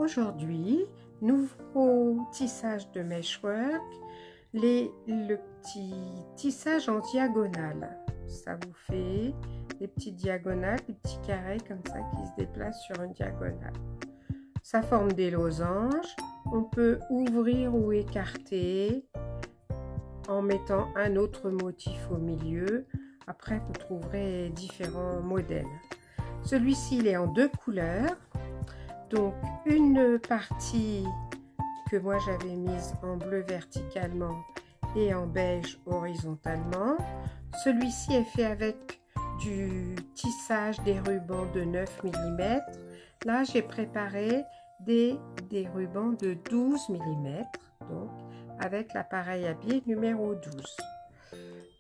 aujourd'hui, nouveau tissage de meshwork, le petit tissage en diagonale. Ça vous fait des petites diagonales, des petits carrés comme ça qui se déplacent sur une diagonale. Ça forme des losanges. On peut ouvrir ou écarter en mettant un autre motif au milieu. Après, vous trouverez différents modèles. Celui-ci, il est en deux couleurs. Donc, une partie que moi j'avais mise en bleu verticalement et en beige horizontalement. Celui-ci est fait avec du tissage des rubans de 9 mm. Là, j'ai préparé des rubans de 12 mm, donc avec l'appareil à biais numéro 12.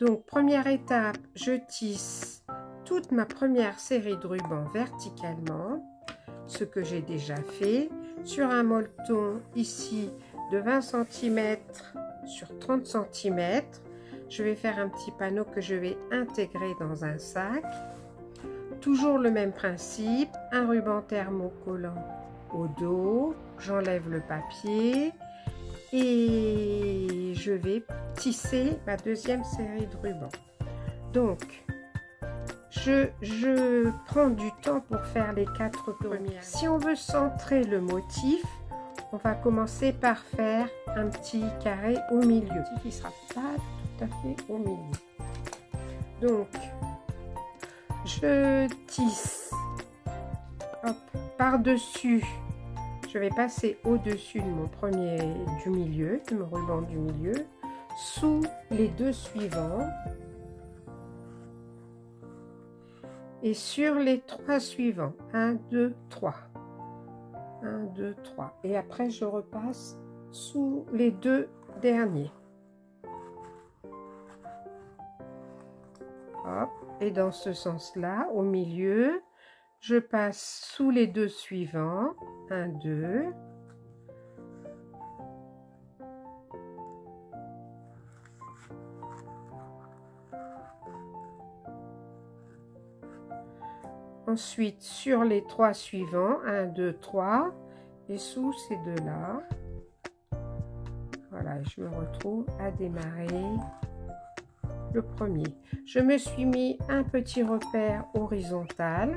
Donc, première étape, je tisse toute ma première série de rubans verticalement, ce que j'ai déjà fait, sur un molleton ici de 20 cm sur 30 cm. Je vais faire un petit panneau que je vais intégrer dans un sac. Toujours le même principe, un ruban thermocollant au dos, j'enlève le papier et je vais tisser ma deuxième série de rubans. Donc, je prends du temps pour faire les 4 premières. Si on veut centrer le motif, on va commencer par faire un petit carré au milieu, qui ne sera pas tout à fait au milieu. Donc, je tisse par-dessus. Je vais passer au-dessus de mon premier du milieu, de mon ruban du milieu, sous les deux suivants. Et sur les 3 suivants, 1, 2, 3. 1, 2, 3. Et après, je repasse sous les 2 derniers. Hop. Et dans ce sens-là, au milieu, je passe sous les 2 suivants. 1, 2. Ensuite, sur les 3 suivants, 1, 2, 3, et sous ces deux-là, voilà, je me retrouve à démarrer le premier. Je me suis mis un petit repère horizontal.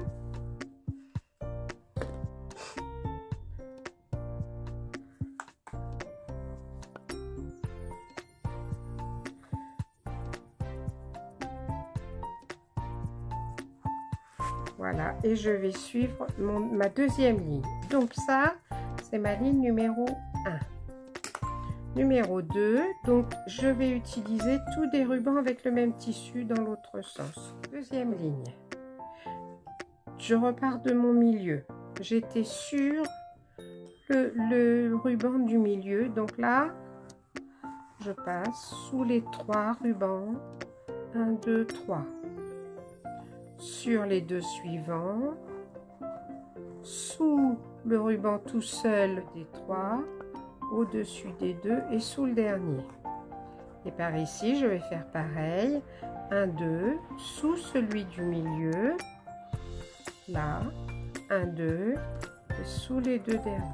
Voilà, et je vais suivre ma deuxième ligne. Donc ça, c'est ma ligne numéro 1. Numéro 2, donc je vais utiliser tous des rubans avec le même tissu dans l'autre sens. Deuxième ligne. Je repars de mon milieu. J'étais sur le ruban du milieu. Donc là, je passe sous les 3 rubans. 1, 2, 3. Sur les 2 suivants, sous le ruban tout seul des 3, au-dessus des 2 et sous le dernier. Et par ici, je vais faire pareil, 1, 2, sous celui du milieu, là, 1, 2, et sous les 2 derniers.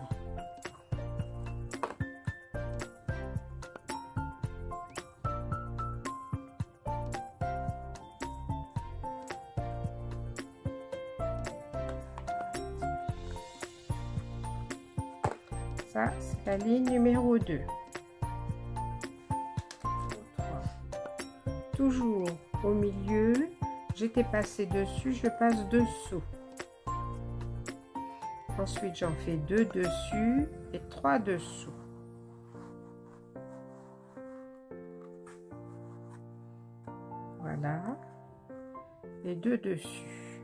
Ça, c'est la ligne numéro 2. Toujours au milieu, j'étais passé dessus, je passe dessous. Ensuite, j'en fais 2 dessus et 3 dessous. Voilà. Et 2 dessus.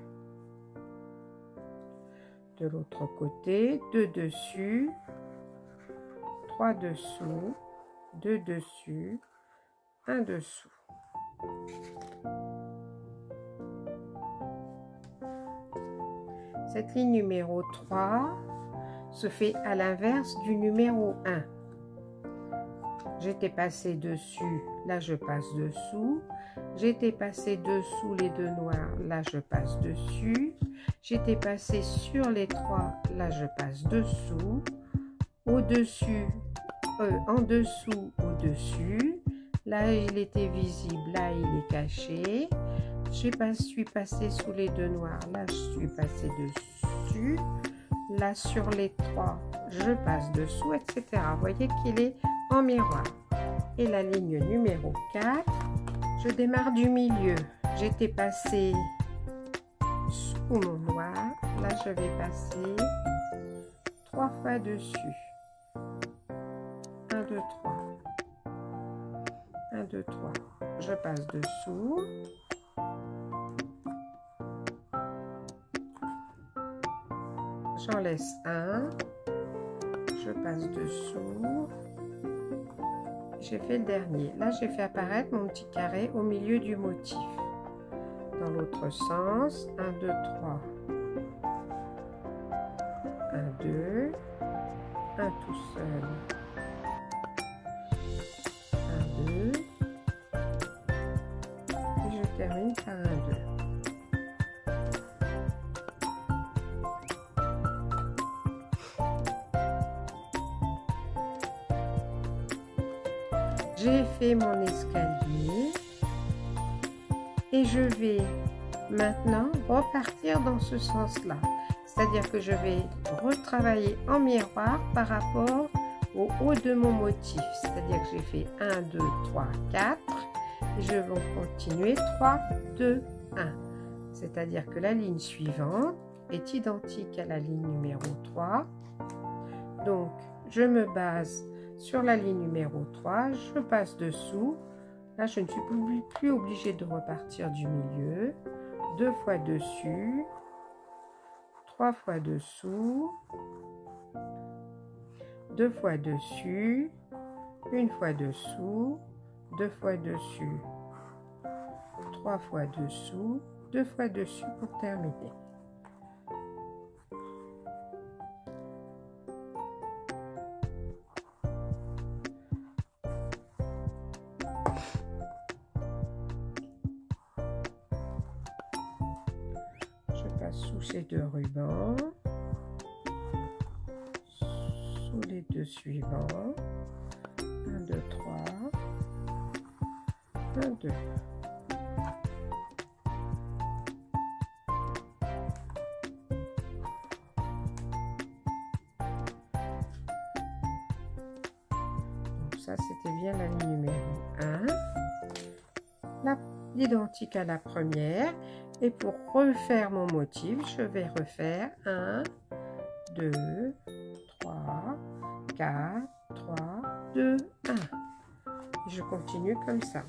De l'autre côté, 2 dessus. 3 dessous, 2 dessus, 1 dessous. Cette ligne numéro 3 se fait à l'inverse du numéro 1. J'étais passé dessus, là je passe dessous. J'étais passé dessous les 2 noirs, là je passe dessus. J'étais passé sur les 3, là je passe dessous. au-dessus, en dessous, au-dessus. Là, il était visible, là, il est caché. Je suis passée sous les deux noirs, là, je suis passée dessus. Là, sur les trois, je passe dessous, etc. Vous voyez qu'il est en miroir. Et la ligne numéro 4, je démarre du milieu. J'étais passée sous mon noir. Là, je vais passer 3 fois dessus. 1, 2, 3. 1, 2, 3. Je passe dessous. J'en laisse un. Je passe dessous. J'ai fait le dernier. Là, j'ai fait apparaître mon petit carré au milieu du motif. Dans l'autre sens, 1, 2, 3. 1, 2. 1 tout seul. 1, 2. Et je termine par 1, 2. J'ai fait mon escalier et je vais maintenant repartir dans ce sens-là. C'est-à-dire que je vais retravailler en miroir par rapport au haut de mon motif. C'est-à-dire que j'ai fait 1, 2, 3, 4 et je vais continuer 3, 2, 1. C'est-à-dire que la ligne suivante est identique à la ligne numéro 3. Donc, je me base sur la ligne numéro 3, je passe dessous. Là, je ne suis plus obligée de repartir du milieu. 2 fois dessus, 3 fois dessous, 2 fois dessus, 1 fois dessous, 2 fois dessus, 3 fois dessous, 2 fois dessus pour terminer. Sous ces deux rubans, sous les deux suivants, 1, 2, 3, 1, 2. Donc ça, c'était bien la ligne numéro 1, l'identique à la première. Et pour refaire mon motif, je vais refaire 1, 2, 3, 4, 3, 2, 1. Et je continue comme ça.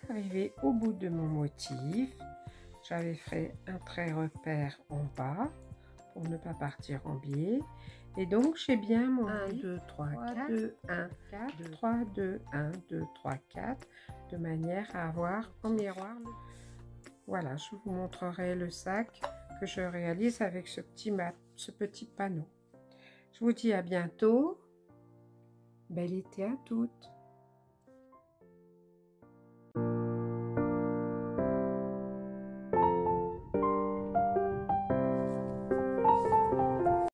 Arrivé au bout de mon motif, j'avais fait un trait repère en bas pour ne pas partir en biais et donc j'ai bien mon 1, 2, 3, 4, 2, 1, 4, 3, 2, 1, 2, 3, 4 de manière à avoir en miroir. Voilà, je vous montrerai le sac que je réalise avec ce petit panneau. Je vous dis à bientôt. Bel été à toutes.